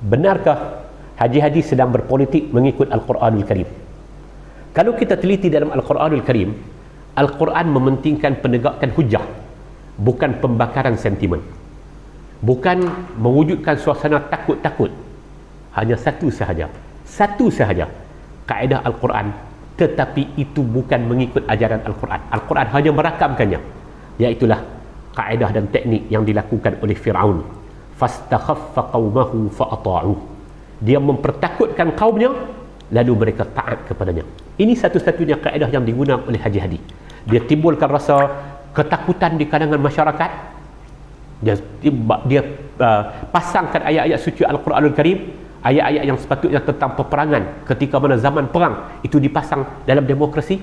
Benarkah Haji Hadi sedang berpolitik mengikut Al-Quranul Karim? Kalau kita teliti dalam Al-Quranul Karim, Al-Quran mementingkan penegakan hujah, bukan pembakaran sentimen, bukan mewujudkan suasana takut-takut. Hanya satu sahaja kaedah Al-Quran, tetapi itu bukan mengikut ajaran Al-Quran. Al-Quran hanya merakamkannya, iaitulah kaedah dan teknik yang dilakukan oleh Fir'aun. Fastakhaffa qaumahu fa'ata'uh. Dia mempertakutkan kaumnya, lalu mereka taat kepadanya. Ini satu-satunya kaedah yang digunakan oleh Haji Hadi. Dia timbulkan rasa ketakutan di kalangan masyarakat. Dia pasangkan ayat-ayat suci Al-Quranul Karim, ayat-ayat yang sepatutnya tentang peperangan ketika mana zaman perang, itu dipasang dalam demokrasi.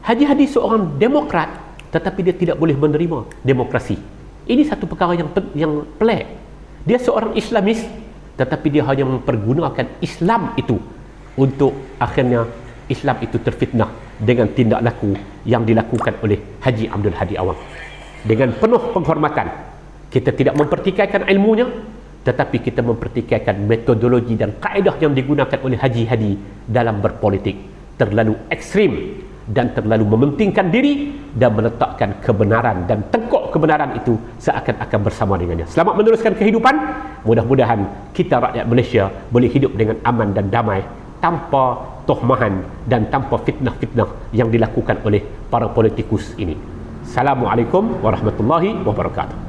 Haji Hadi seorang demokrat, tetapi dia tidak boleh menerima demokrasi. Ini satu perkara yang pelik. Dia seorang Islamis, tetapi dia hanya mempergunakan Islam itu untuk akhirnya Islam itu terfitnah dengan tindak laku yang dilakukan oleh Haji Abdul Hadi Awang. Dengan penuh penghormatan, kita tidak mempertikaikan ilmunya, tetapi kita mempertikaikan metodologi dan kaedah yang digunakan oleh Haji Hadi dalam berpolitik. Terlalu ekstrim dan terlalu mementingkan diri dan meletakkan kebenaran dan tengkok kebenaran itu seakan-akan bersama dengannya. Selamat meneruskan kehidupan. Mudah-mudahan kita rakyat Malaysia boleh hidup dengan aman dan damai, tanpa tohmahan dan tanpa fitnah-fitnah yang dilakukan oleh para politikus ini. Assalamualaikum warahmatullahi wabarakatuh.